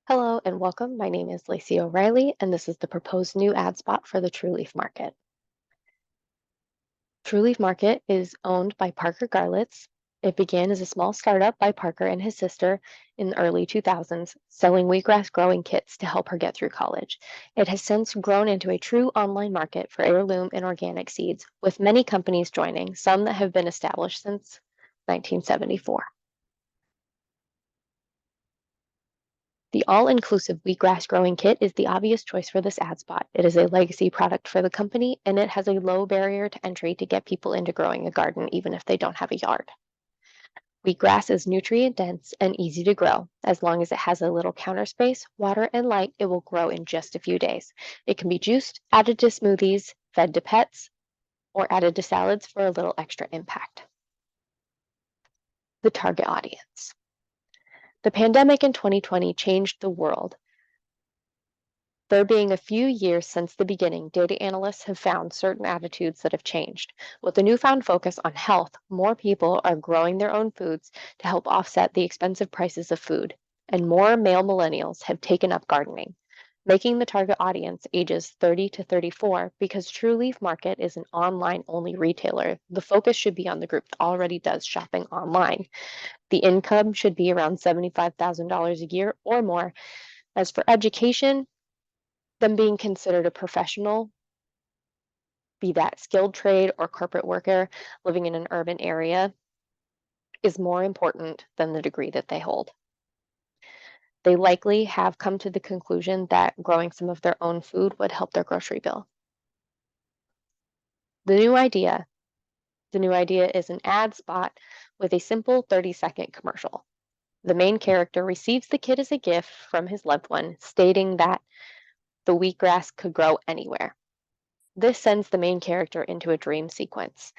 Hello and welcome. My name is Lacey O'Reilly, and this is the proposed new ad spot for the True Leaf Market. True Leaf Market is owned by Parker Garlitz. It began as a small startup by Parker and his sister in the early 2000s, selling wheatgrass growing kits to help her get through college. It has since grown into a true online market for heirloom and organic seeds, with many companies joining, some that have been established since 1974. The all-inclusive wheatgrass growing kit is the obvious choice for this ad spot. It is a legacy product for the company, and it has a low barrier to entry to get people into growing a garden, even if they don't have a yard. Wheatgrass is nutrient dense and easy to grow. As long as it has a little counter space, water, and light, it will grow in just a few days. It can be juiced, added to smoothies, fed to pets, or added to salads for a little extra impact. The target audience. The pandemic in 2020 changed the world. There being a few years since the beginning, data analysts have found certain attitudes that have changed. With the newfound focus on health, more people are growing their own foods to help offset the expensive prices of food, and more male millennials have taken up gardening, making the target audience ages 30 to 34. Because True Leaf Market is an online only retailer, the focus should be on the group that already does shopping online. The income should be around $75,000 a year or more. As for education, them being considered a professional, be that skilled trade or corporate worker living in an urban area, is more important than the degree that they hold. They likely have come to the conclusion that growing some of their own food would help their grocery bill. The new idea. The new idea is an ad spot with a simple 30-second commercial. The main character receives the kit as a gift from his loved one, stating that the wheatgrass could grow anywhere. This sends the main character into a dream sequence.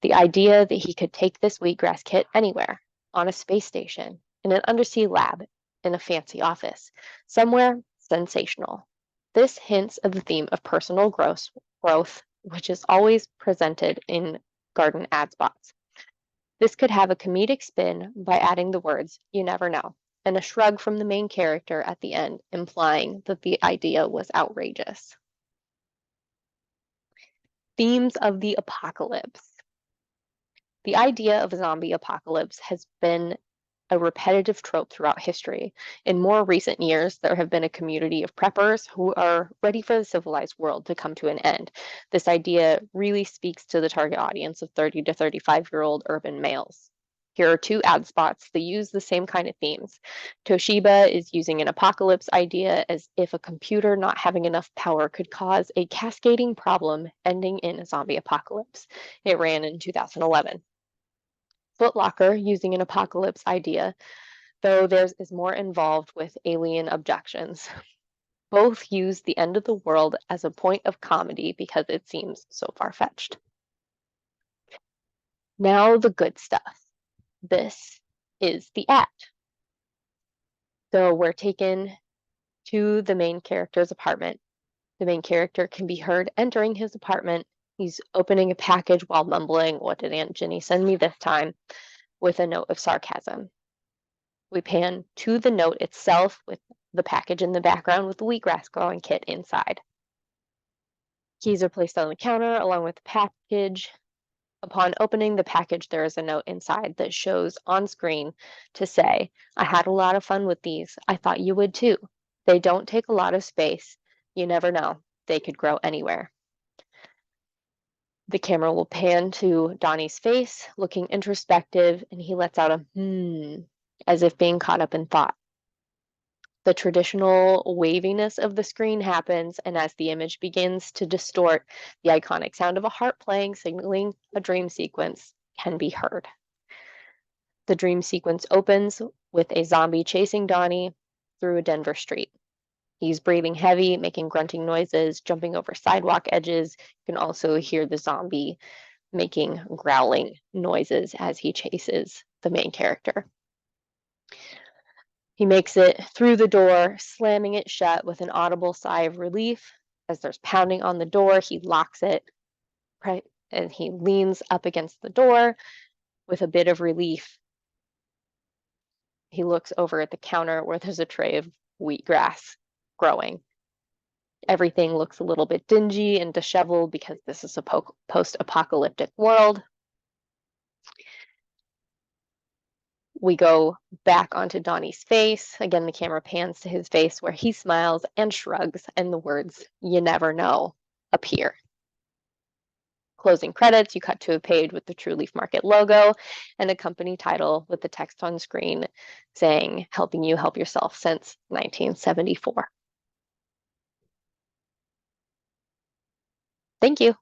The idea that he could take this wheatgrass kit anywhere, on a space station, in an undersea lab, in a fancy office, somewhere sensational. This hints of the theme of personal growth, which is always presented in garden ad spots. This could have a comedic spin by adding the words, "you never know," and a shrug from the main character at the end, implying that the idea was outrageous. Themes of the apocalypse. The idea of a zombie apocalypse has been a repetitive trope throughout history. In more recent years, there have been a community of preppers who are ready for the civilized world to come to an end. This idea really speaks to the target audience of 30 to 35-year-old urban males. Here are two ad spots that use the same kind of themes. Toshiba is using an apocalypse idea as if a computer not having enough power could cause a cascading problem ending in a zombie apocalypse. It ran in 2011. Foot Locker using an apocalypse idea, though theirs is more involved with alien abductions. Both use the end of the world as a point of comedy because it seems so far-fetched. Now the good stuff. This is the ad. So we're taken to the main character's apartment. The main character can be heard entering his apartment. He's opening a package while mumbling, "What did Aunt Ginny send me this time?" with a note of sarcasm. We pan to the note itself with the package in the background with the wheatgrass growing kit inside. Keys are placed on the counter along with the package. Upon opening the package, there is a note inside that shows on screen to say, "I had a lot of fun with these. I thought you would too. They don't take a lot of space. You never know. They could grow anywhere." The camera will pan to Donnie's face, looking introspective, and he lets out a as if being caught up in thought. The traditional waviness of the screen happens, and as the image begins to distort, the iconic sound of a harp playing, signaling a dream sequence, can be heard. The dream sequence opens with a zombie chasing Donnie through a Denver street. He's breathing heavy, making grunting noises, jumping over sidewalk edges. You can also hear the zombie making growling noises as he chases the main character. He makes it through the door, slamming it shut with an audible sigh of relief. As there's pounding on the door, he locks it, right, and he leans up against the door with a bit of relief. He looks over at the counter where there's a tray of wheatgrass growing. Everything looks a little bit dingy and disheveled because this is a post-apocalyptic world. We go back onto Donnie's face. Again, the camera pans to his face where he smiles and shrugs, and the words, "You never know," appear. Closing credits, you cut to a page with the True Leaf Market logo and a company title with the text on screen saying, "Helping you help yourself since 1974. Thank you.